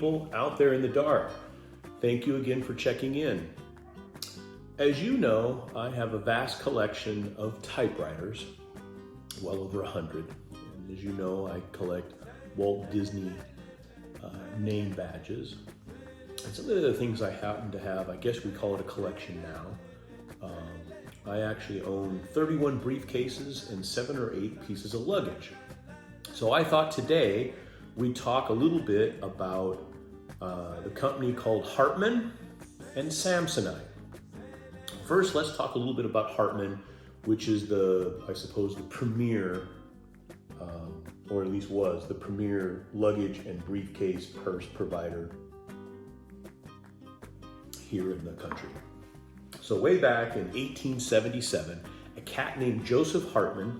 people out there in the dark. Thank you again for checking in. As you know, I have a vast collection of typewriters, well over 100. And as you know, I collect Walt Disney name badges. And some of the things I happen to have, I guess we call it a collection now. I actually own 31 briefcases and 7 or 8 pieces of luggage. So I thought today we'd talk a little bit about the company called Hartmann and Samsonite. First, let's talk a little bit about Hartmann, which is I suppose, the premier, or at least was the premier luggage and briefcase purse provider here in the country. So way back in 1877, a cat named Joseph Hartmann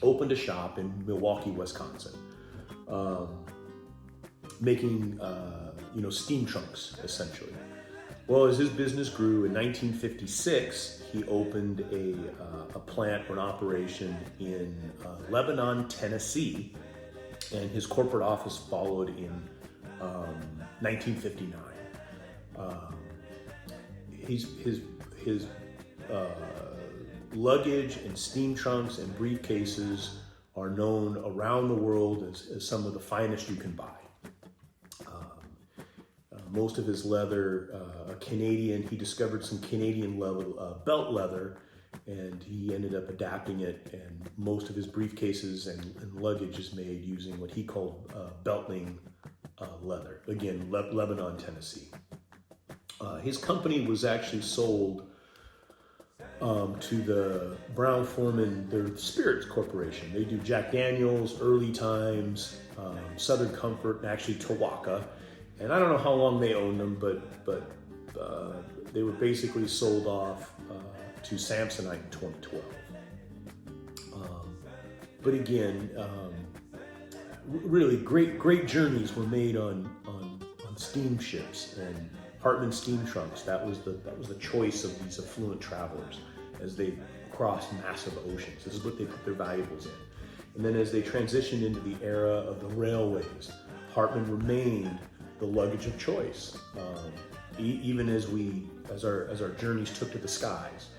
opened a shop in Milwaukee, Wisconsin, making steam trunks, essentially. Well, as his business grew, in 1956, he opened a plant or an operation in Lebanon, Tennessee, and his corporate office followed in 1959. His luggage and steam trunks and briefcases are known around the world as some of the finest you can buy. Most of his leather, Canadian, he discovered some Canadian belt leather, and he ended up adapting it, and most of his briefcases and luggage is made using what he called Beltling leather. Again, Lebanon, Tennessee. His company was actually sold to the Brown-Forman, their Spirits Corporation. They do Jack Daniels, Early Times, Southern Comfort, and actually Tawaka. And I don't know how long they owned them, but they were basically sold off to Samsonite in 2012. But again, really great journeys were made on steamships and Hartmann steam trunks. That was the choice of these affluent travelers as they crossed massive oceans. This is what they put their valuables in. And then as they transitioned into the era of the railways, Hartmann remained the luggage of choice. Even as our journeys took to the skies,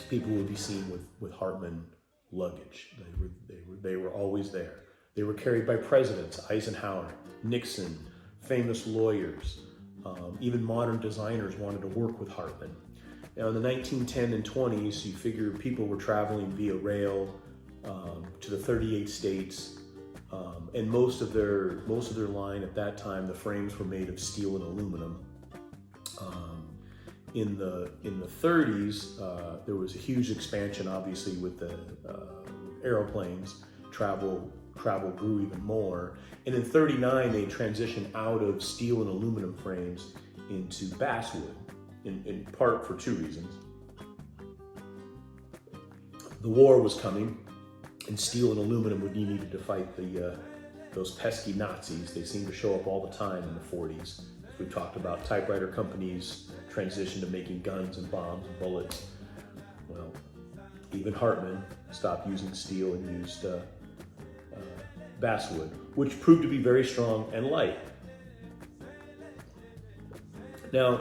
people would be seen with Hartmann luggage. They were always there. They were carried by presidents, Eisenhower, Nixon, famous lawyers, even modern designers wanted to work with Hartmann. Now in the 1910 and 20s, you figure people were traveling via rail to the 38 states, and most of their line at that time, the frames were made of steel and aluminum. In the 30s, there was a huge expansion, obviously, with the aeroplanes. Travel grew even more. And in 39, they transitioned out of steel and aluminum frames into basswood, in part for 2 reasons. The war was coming, and steel and aluminum would be needed to fight those pesky Nazis. They seemed to show up all the time in the 40s. We talked about typewriter companies transition to making guns and bombs and bullets. Well, even Hartmann stopped using steel and used basswood, which proved to be very strong and light. Now,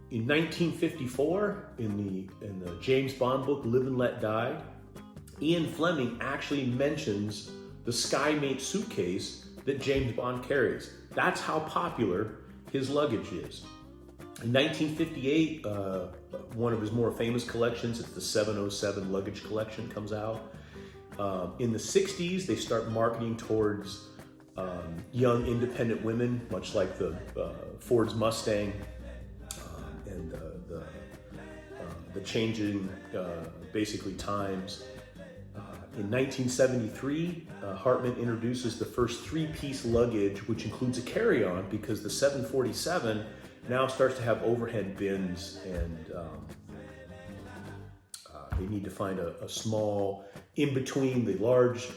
in 1954, in the James Bond book Live and Let Die, Ian Fleming actually mentions the Skymate suitcase that James Bond carries. That's how popular his luggage is. In 1958, one of his more famous collections, it's the 707 luggage collection, comes out. In the 60s, they start marketing towards young independent women, much like the Ford's Mustang and the changing basically times. In 1973, Hartmann introduces the first 3-piece luggage, which includes a carry-on, because the 747 now starts to have overhead bins, and they need to find a small, in between the large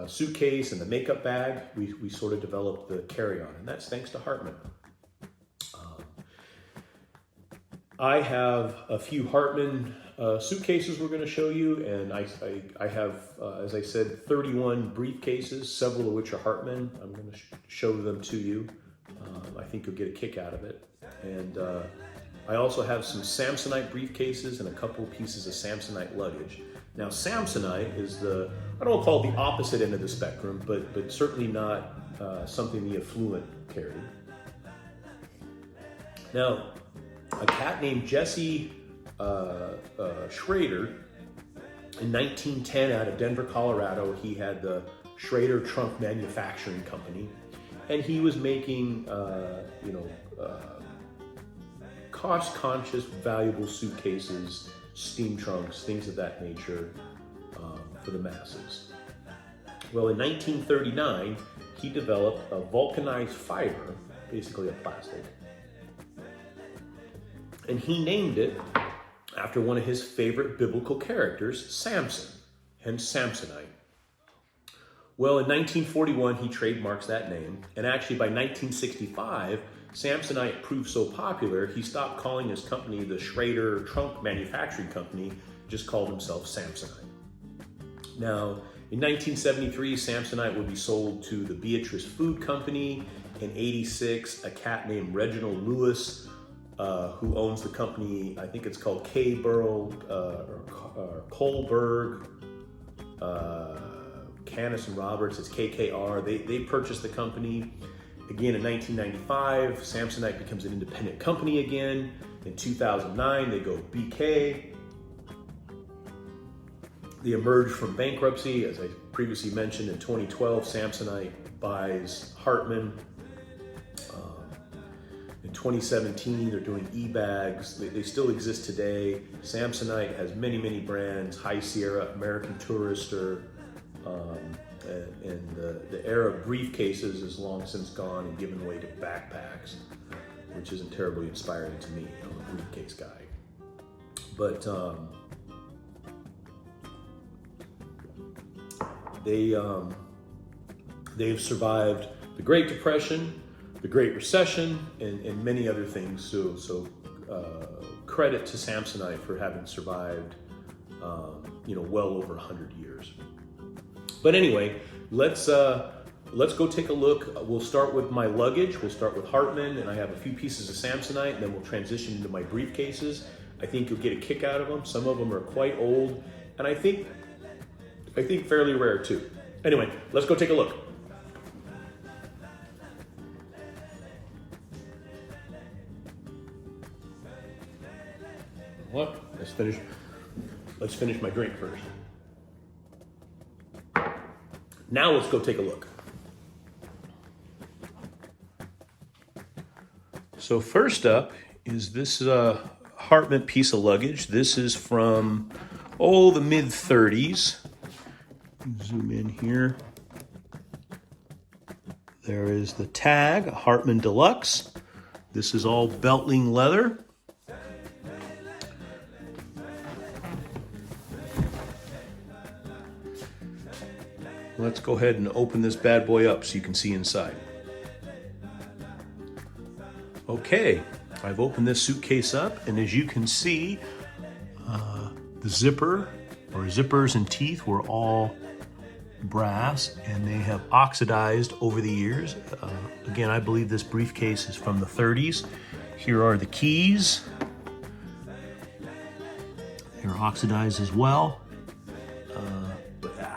suitcase and the makeup bag, we sort of developed the carry-on, and that's thanks to Hartmann. I have a few Hartmann suitcases we're going to show you, and I have, as I said, 31 briefcases, several of which are Hartmann. I'm going to show them to you. I think you'll get a kick out of it. And I also have some Samsonite briefcases and a couple pieces of Samsonite luggage. Now, Samsonite is I don't call it the opposite end of the spectrum, but certainly not something the affluent carry. Now, a cat named Jesse Schrader, in 1910 out of Denver, Colorado, he had the Schrader Trunk Manufacturing Company, and he was making, cost-conscious, valuable suitcases, steam trunks, things of that nature for the masses. Well, in 1939, he developed a vulcanized fiber, basically a plastic, and he named it after one of his favorite biblical characters, Samson, hence Samsonite. Well, in 1941, he trademarks that name, and actually by 1965, Samsonite proved so popular, he stopped calling his company the Schrader Trunk Manufacturing Company, just called himself Samsonite. Now, in 1973, Samsonite would be sold to the Beatrice Food Company. In 86, a cat named Reginald Lewis, who owns the company, I think it's called Kohlberg, Canis and Roberts, it's KKR. They purchased the company. Again, in 1995, Samsonite becomes an independent company again. In 2009, they go BK. They emerge from bankruptcy. As I previously mentioned, in 2012, Samsonite buys Hartmann. In 2017, they're doing e-bags. They still exist today. Samsonite has many, many brands. High Sierra, American Tourister, and the era of briefcases is long since gone and given way to backpacks, which isn't terribly inspiring to me. I'm a briefcase guy. But they've survived the Great Depression, the Great Recession, and many other things. So credit to Samsonite for having survived, well over 100 years. But anyway, let's go take a look. We'll start with my luggage. We'll start with Hartmann, and I have a few pieces of Samsonite, and then we'll transition into my briefcases. I think you'll get a kick out of them. Some of them are quite old, and I think fairly rare too. Anyway, let's go take a look. What? Let's finish my drink first. Now let's go take a look. So first up is this Hartmann piece of luggage. This is from, the mid-30s. Zoom in here. There is the tag, Hartmann Deluxe. This is all Beltling leather. Let's go ahead and open this bad boy up so you can see inside. Okay, I've opened this suitcase up, and as you can see, the zipper or zippers and teeth were all brass, and they have oxidized over the years. Again, I believe this briefcase is from the 30s. Here are the keys. They're oxidized as well.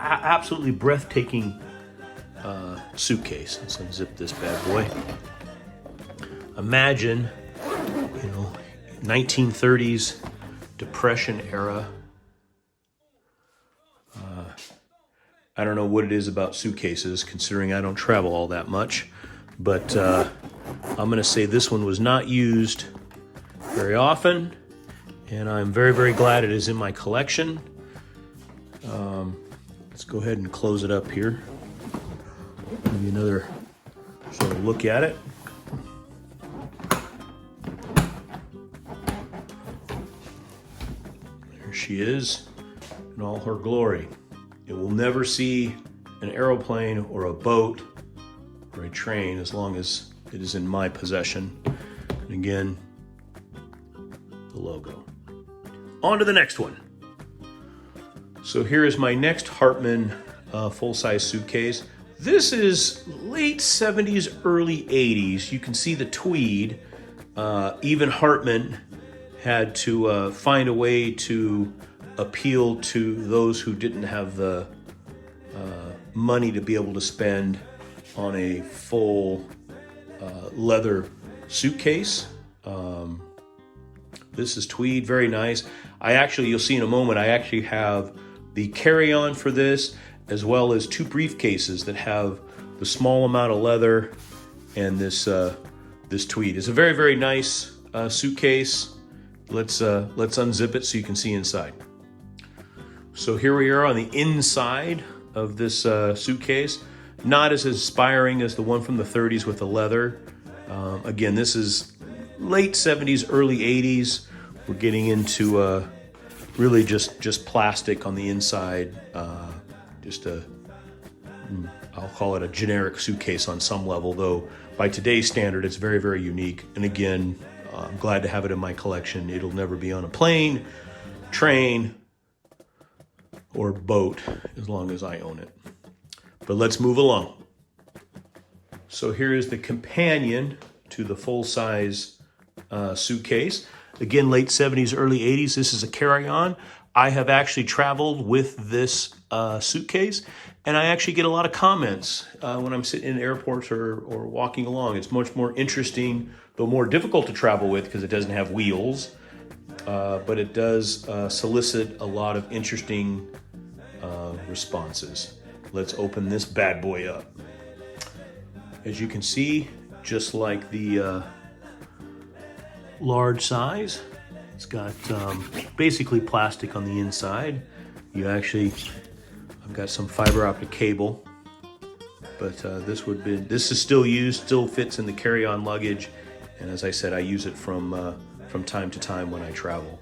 Absolutely breathtaking suitcase. Let's unzip this bad boy. Imagine, 1930s Depression era. I don't know what it is about suitcases, considering I don't travel all that much, but I'm going to say this one was not used very often, and I'm very, very glad it is in my collection. Let's go ahead and close it up here. Give you another sort of look at it. There she is in all her glory. It will never see an aeroplane or a boat or a train as long as it is in my possession. And again, the logo. On to the next one. So here is my next Hartmann full-size suitcase. This is late 70s, early 80s. You can see the tweed. Even Hartmann had to find a way to appeal to those who didn't have the money to be able to spend on a full leather suitcase. This is tweed, very nice. You'll see in a moment, I actually have the carry-on for this, as well as 2 briefcases that have the small amount of leather and this tweed. It's a very, very nice suitcase. Let's unzip it so you can see inside. So here we are on the inside of this suitcase. Not as inspiring as the one from the 30s with the leather. Again, this is late 70s, early 80s. We're getting into really just plastic on the inside. I'll call it a generic suitcase on some level, though by today's standard, it's very, very unique. And again, I'm glad to have it in my collection. It'll never be on a plane, train, or boat as long as I own it. But let's move along. So here is the companion to the full-size suitcase. Again, late 70s, early 80s. This is a carry-on. I have actually traveled with this suitcase, and I actually get a lot of comments when I'm sitting in airports or walking along. It's much more interesting, though more difficult to travel with because it doesn't have wheels, but it does solicit a lot of interesting responses. Let's open this bad boy up. As you can see, just like the large size, it's got basically plastic on the inside. I've got some fiber optic cable, but this is still used, still fits in the carry-on luggage, and as I said, I use it from time to time when I travel.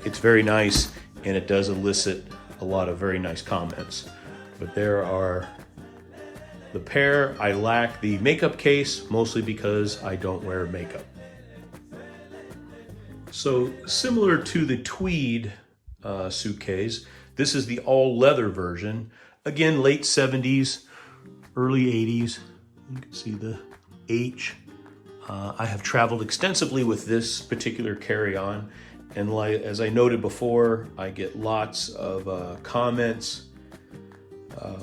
It's very nice, and it does elicit a lot of very nice comments. But there are the pair. I lack the makeup case, mostly because I don't wear makeup. So similar to the tweed suitcase, this is the all leather version. Again, late 70s, early 80s. You can see the H. I have traveled extensively with this particular carry-on, and as I noted before, I get lots of comments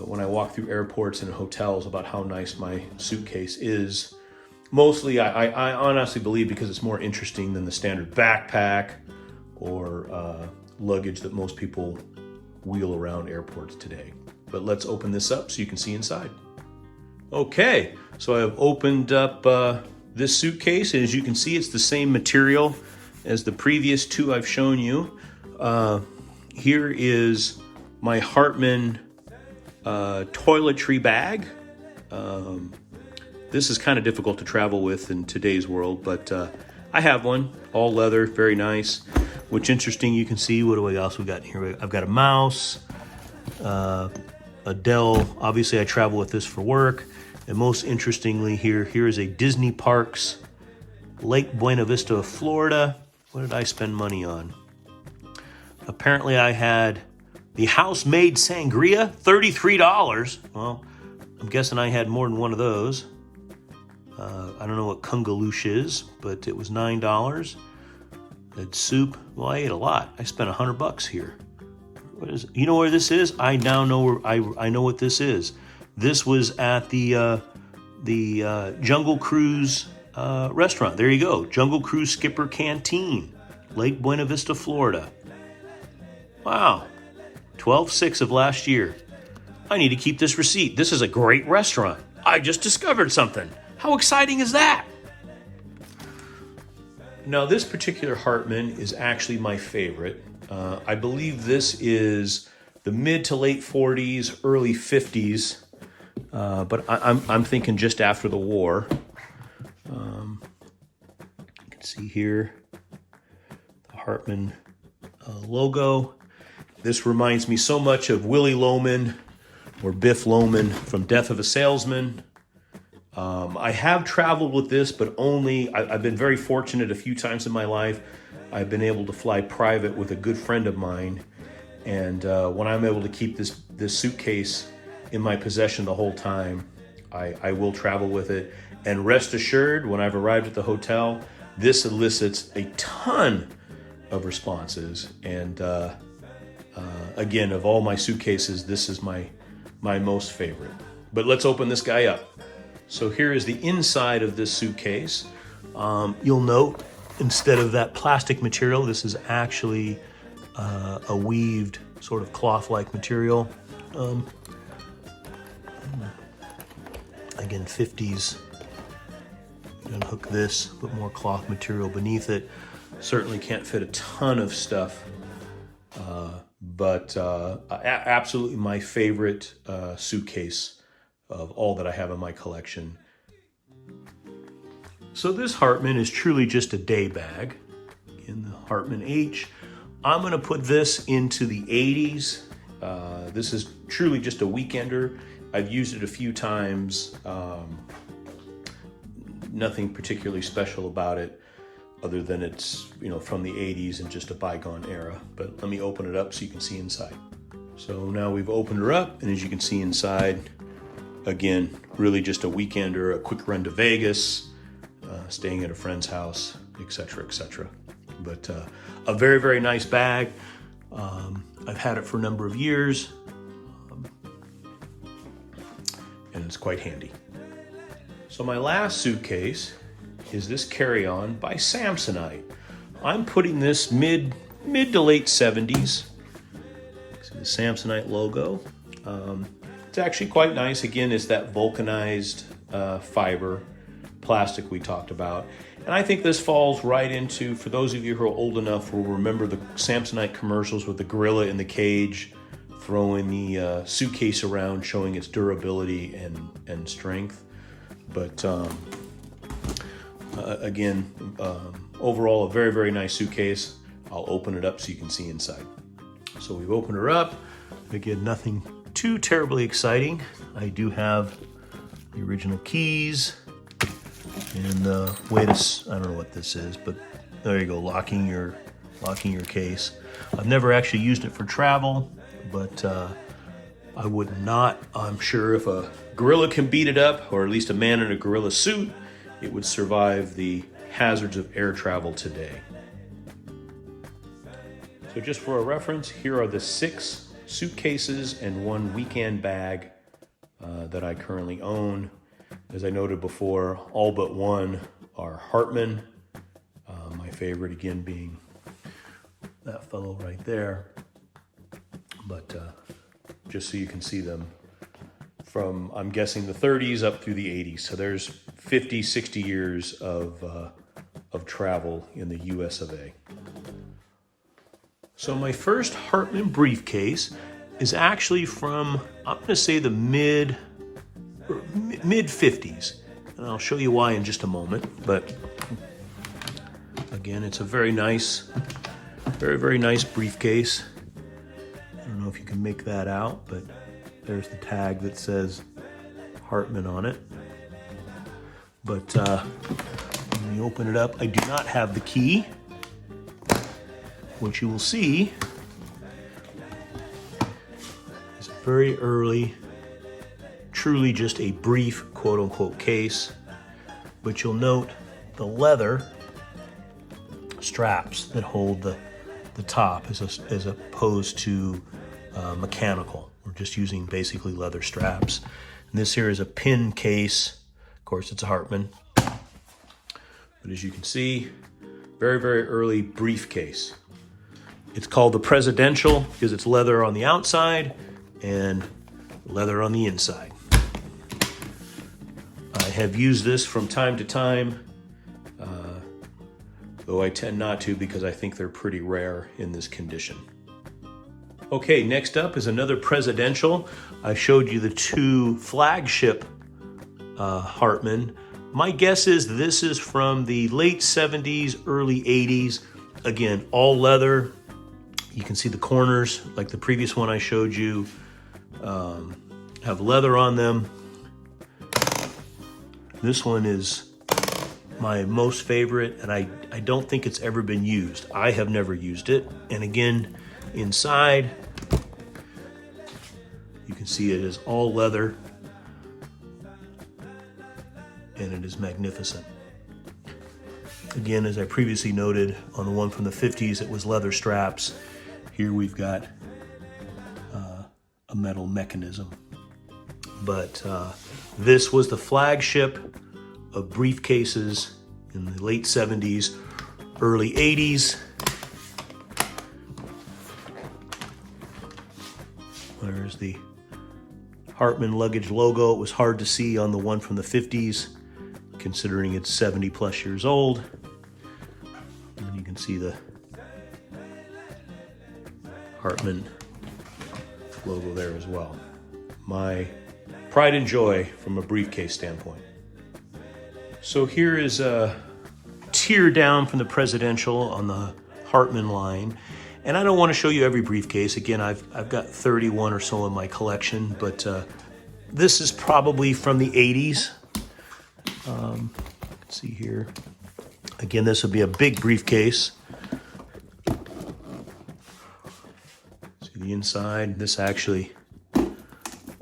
when I walk through airports and hotels about how nice my suitcase is. Mostly, I honestly believe because it's more interesting than the standard backpack or luggage that most people wheel around airports today. But let's open this up so you can see inside. Okay, so I've opened up this suitcase, and as you can see, it's the same material as the previous 2 I've shown you. Here is my Hartmann toiletry bag. This is kind of difficult to travel with in today's world, but I have one, all leather, very nice. Which interesting, you can see, what do we else we got here? I've got a mouse, a Dell. Obviously, I travel with this for work. And most interestingly here is a Disney Parks, Lake Buena Vista, Florida. What did I spend money on? Apparently, I had the house-made sangria, $33. Well, I'm guessing I had more than one of those. I don't know what kungaloosh is, but it was $9. Had soup. Well, I ate a lot. I spent $100 here. What is it? You know where this is? I now know where I know what this is. This was at the Jungle Cruise restaurant. There you go. Jungle Cruise Skipper Canteen, Lake Buena Vista, Florida. Wow. 12/6 of last year. I need to keep this receipt. This is a great restaurant. I just discovered something. How exciting is that? Now, this particular Hartmann is actually my favorite. I believe this is the mid to late 40s, early 50s, but I'm thinking just after the war. You can see here the Hartmann logo. This reminds me so much of Willie Loman or Biff Loman from Death of a Salesman. I have traveled with this, but only, I've been very fortunate a few times in my life I've been able to fly private with a good friend of mine, and when I'm able to keep this suitcase in my possession the whole time, I will travel with it. And rest assured, when I've arrived at the hotel, this elicits a ton of responses. And again, of all my suitcases, this is my most favorite. But let's open this guy up. So here is the inside of this suitcase. You'll note, instead of that plastic material, this is actually a weaved sort of cloth-like material. Again, 50s. Unhook this, put more cloth material beneath it. Certainly can't fit a ton of stuff, but absolutely my favorite suitcase of all that I have in my collection. So this Hartmann is truly just a day bag. In the Hartmann H. I'm gonna put this into the 80s. This is truly just a weekender. I've used it a few times. Nothing particularly special about it other than it's, from the 80s and just a bygone era. But let me open it up so you can see inside. So now we've opened her up, and as you can see inside, again, really just a weekender, a quick run to Vegas, staying at a friend's house, etc., etc. But a very, very nice bag. I've had it for a number of years, and it's quite handy. So my last suitcase is this carry-on by Samsonite. I'm putting this mid to late 70s. See the Samsonite logo. It's actually quite nice. Again, it's that vulcanized fiber plastic we talked about. And I think this falls right into, for those of you who are old enough, will remember the Samsonite commercials with the gorilla in the cage throwing the suitcase around, showing its durability and strength. But again, overall, a very, very nice suitcase. I'll open it up so you can see inside. So we've opened her up. Again, nothing too terribly exciting. I do have the original keys and I don't know what this is, but there you go, locking your case. I've never actually used it for travel, but I would not. I'm sure if a gorilla can beat it up, or at least a man in a gorilla suit, it would survive the hazards of air travel today. So just for a reference, here are the 6 suitcases and 1 weekend bag that I currently own. As I noted before, all but 1 are Hartmann. My favorite, again, being that fellow right there. But just so you can see them from, I'm guessing, the 30s up through the 80s. So there's 50, 60 years of travel in the US of A. So my first Hartmann briefcase is actually from, I'm going to say, the mid 50s. And I'll show you why in just a moment. But again, it's a very nice, very, very nice briefcase. I don't know if you can make that out, but there's the tag that says Hartmann on it. But when you open it up, I do not have the key. What you will see is very early, truly just a brief quote-unquote case. But you'll note the leather straps that hold the top as opposed to mechanical. We're just using basically leather straps. And this here is a pin case. Of course, it's a Hartmann. But as you can see, very, very early briefcase. It's called the Presidential because it's leather on the outside and leather on the inside. I have used this from time to time, though I tend not to because I think they're pretty rare in this condition. Okay, next up is another Presidential. I showed you the 2 flagship Hartmann. My guess is this is from the late 70s, early 80s. Again, all leather. You can see the corners, like the previous one I showed you, have leather on them. This one is my most favorite, and I don't think it's ever been used. I have never used it. And again, inside, you can see it is all leather, and it is magnificent. Again, as I previously noted, on the one from the 50s, it was leather straps. Here we've got a metal mechanism. But this was the flagship of briefcases in the late 70s, early 80s. There's the Hartmann Luggage logo. It was hard to see on the one from the 50s, considering it's 70 plus years old. And you can see the Hartmann logo there as well. My pride and joy from a briefcase standpoint. So here is a tear down from the Presidential on the Hartmann line. And I don't want to show you every briefcase. Again, I've got 31 or so in my collection, but this is probably from the 80s. Let's see here. Again, this would be a big briefcase. See the inside. This actually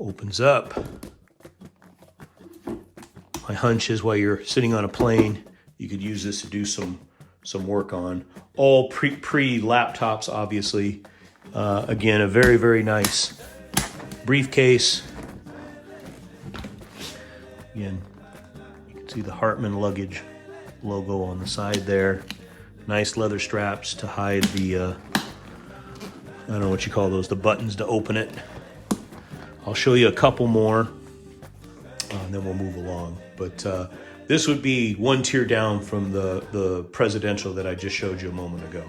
opens up. My hunch is while you're sitting on a plane, you could use this to do some work on. All pre-laptops, obviously. Again, a very, very nice briefcase. Again, you can see the Hartmann Luggage logo on the side there. Nice leather straps to hide the, I don't know what you call those, the buttons to open it. I'll show you a couple more, and then we'll move along. But this would be one tier down from the Presidential that I just showed you a moment ago.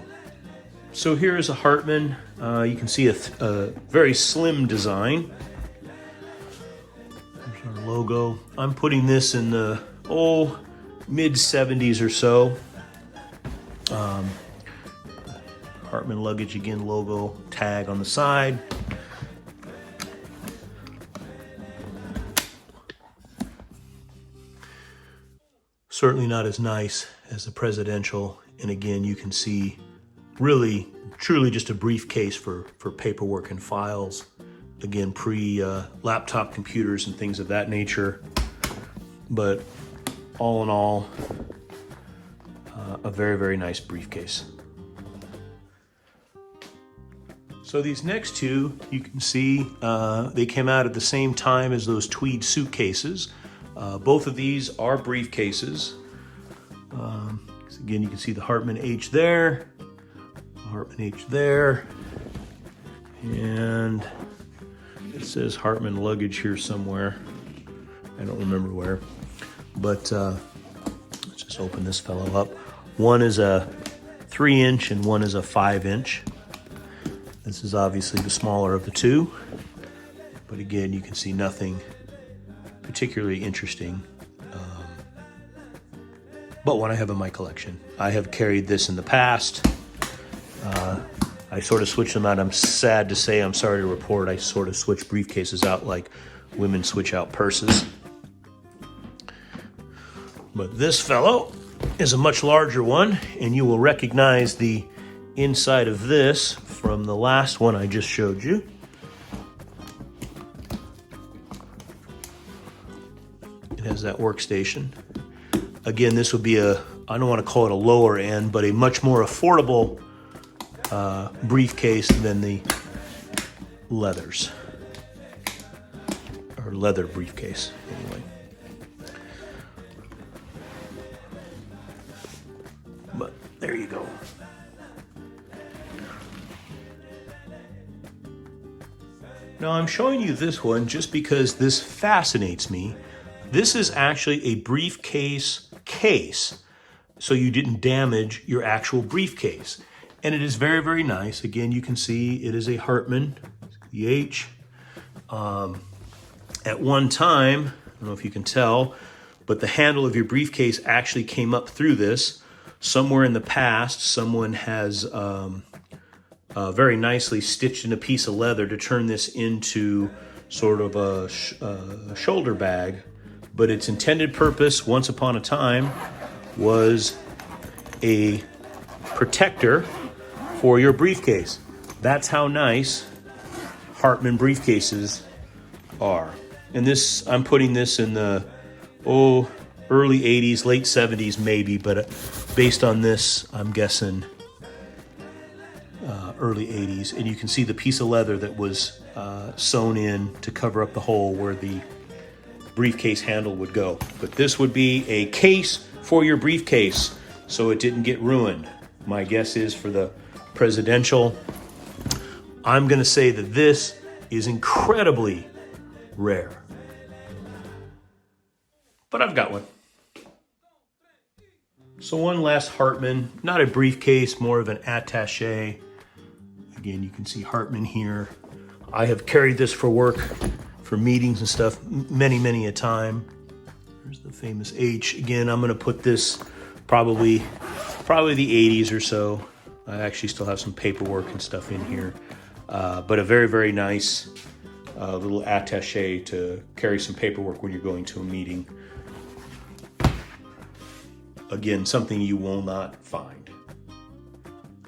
So here is a Hartmann. You can see a very slim design. There's our logo. I'm putting this in the mid-70s or so. Hartmann Luggage, again, logo, tag on the side. Certainly not as nice as the Presidential. And again, you can see really, truly just a briefcase for paperwork and files. Again, pre-laptop computers and things of that nature. But all in all, a very, very nice briefcase. So these next two, you can see they came out at the same time as those tweed suitcases. Both of these are briefcases. Again, you can see the Hartmann H there, Hartmann H there, and it says Hartmann Luggage here somewhere. I don't remember where, but let's just open this fellow up. One is a 3-inch and one is a 5-inch. This is obviously the smaller of the two, but again, you can see nothing particularly interesting, but one I have in my collection. I have carried this in the past. I sort of switched them out. I'm sad to say, I'm sorry to report, I sort of switch briefcases out like women switch out purses. But this fellow is a much larger one, and you will recognize the inside of this from the last one I just showed you. It has that workstation. Again, this would be I don't want to call it a lower end, but a much more affordable briefcase than the leathers, or leather briefcase, anyway. But there you go. Now I'm showing you this one just because this fascinates me. This is actually a briefcase case, so you didn't damage your actual briefcase. And it is very, very nice. Again, you can see it is a Hartmann, the H. At one time, I don't know if you can tell, but the handle of your briefcase actually came up through this. Somewhere in the past, someone has very nicely stitched in a piece of leather to turn this into sort of a shoulder bag. But its intended purpose, once upon a time, was a protector for your briefcase. That's how nice Hartmann briefcases are. And this, I'm putting this in the, early 80s, late 70s maybe, but based on this, I'm guessing early 80s. And you can see the piece of leather that was sewn in to cover up the hole where the briefcase handle would go. But this would be a case for your briefcase so it didn't get ruined. My guess is for the presidential, I'm going to say that this is incredibly rare. But I've got one. So one last Hartmann, not a briefcase, more of an attaché. Again, you can see Hartmann here. I have carried this for work, for meetings and stuff, many a time. There's the famous H. Again, I'm going to put this probably the 80s or so. I actually still have some paperwork and stuff in here. But a very nice little attaché to carry some paperwork when you're going to a meeting. Again, something you will not find.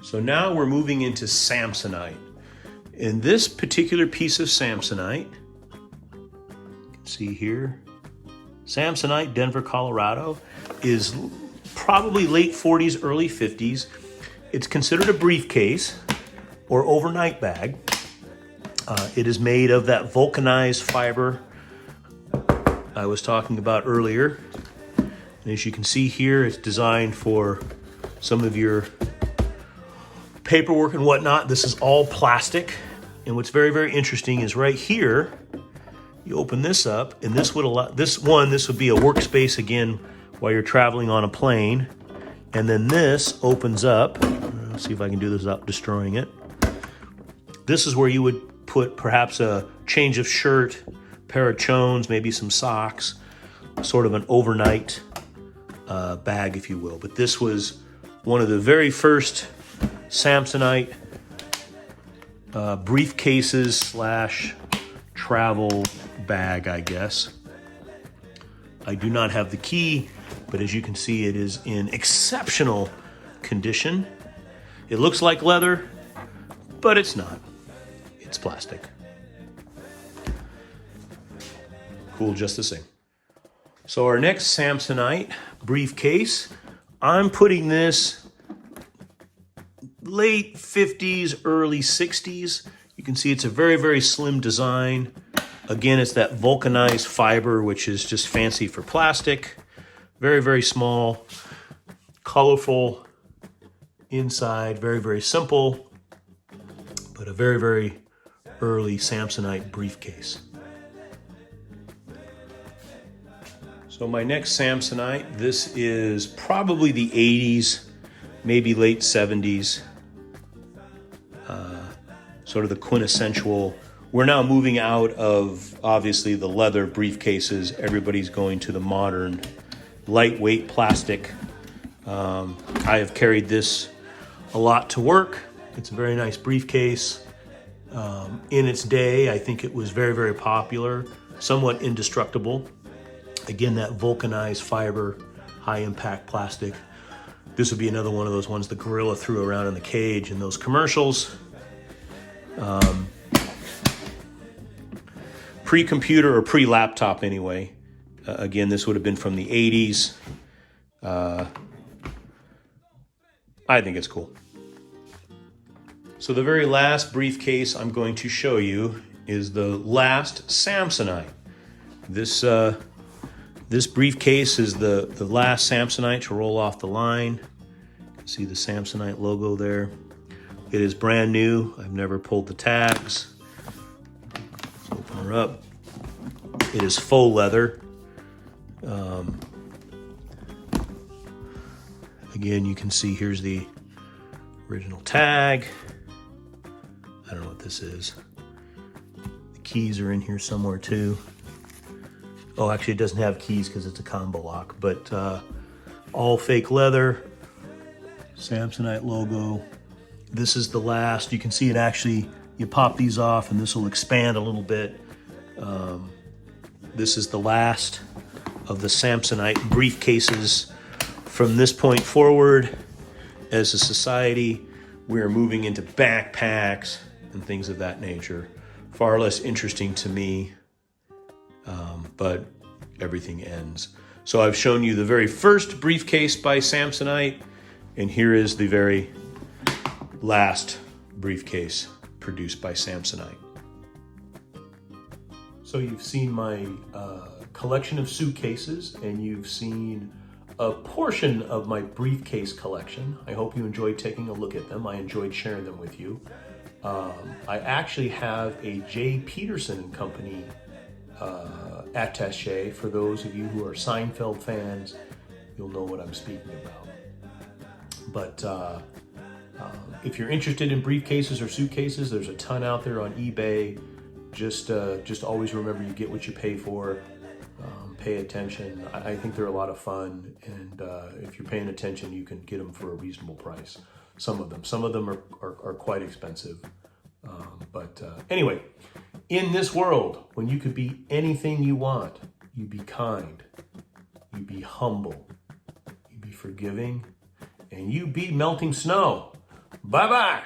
So now we're moving into Samsonite. In this particular piece of Samsonite, you can see here, Samsonite, Denver, Colorado, is probably late 40s, early 50s. It's considered a briefcase or overnight bag. It is made of that vulcanized fiber I was talking about earlier. And as you can see here, it's designed for some of your paperwork and whatnot. This is all plastic. And what's very interesting is right here, you open this up, and this would allow this would be a workspace again while you're traveling on a plane. And then this opens up. Let's see if I can do this without destroying it. This is where you would put perhaps a change of shirt, pair of chones, maybe some socks, sort of an overnight bag, if you will. But this was one of the very first Samsonite briefcases / travel bag, I guess. I do not have the key, but as you can see, it is in exceptional condition. It looks like leather, but it's not. It's plastic. Cool just the same. So our next Samsonite briefcase, I'm putting this late 50s, early 60s. You can see it's a very slim design. Again, it's that vulcanized fiber, which is just fancy for plastic. Very small, colorful inside, very simple, but a very early Samsonite briefcase. So my next Samsonite, this is probably the 80s, maybe late 70s. Sort of the quintessential. We're now moving out of, obviously, the leather briefcases. Everybody's going to the modern, lightweight plastic. I have carried this a lot to work. It's a very nice briefcase. In its day, I think it was very popular, somewhat indestructible. Again, that vulcanized fiber, high impact plastic. This would be another one of those ones the gorilla threw around in the cage in those commercials. Pre-computer or pre-laptop anyway. Again, this would have been from the 80s. I think it's cool. So the very last briefcase I'm going to show you is the last Samsonite. This briefcase is the last Samsonite to roll off the line. You can see the Samsonite logo there. It is brand new. I've never pulled the tags. Let's open her up. It is faux leather. Again, you can see here's the original tag. I don't know what this is. The keys are in here somewhere too. Oh, actually it doesn't have keys because it's a combo lock, but all fake leather, Samsonite logo. This is the last. You can see it actually, you pop these off and this will expand a little bit. This is the last of the Samsonite briefcases from this point forward, as a society, we are moving into backpacks and things of that nature. Far less interesting to me, but everything ends. So I've shown you the very first briefcase by Samsonite, and here is the very last briefcase produced by Samsonite. So you've seen my collection of suitcases, and you've seen a portion of my briefcase collection. I hope you enjoyed taking a look at them. I enjoyed sharing them with you. I actually have a J. Peterson and Company attaché. For those of you who are Seinfeld fans, you'll know what I'm speaking about. But if you're interested in briefcases or suitcases, there's a ton out there on eBay. Just always remember, you get what you pay for. Pay attention. I think they're a lot of fun, and if you're paying attention, you can get them for a reasonable price. Some of them are quite expensive. But anyway, in this world, when you could be anything you want, you be kind, you be humble, you be forgiving, and you be melting snow. Bye-bye.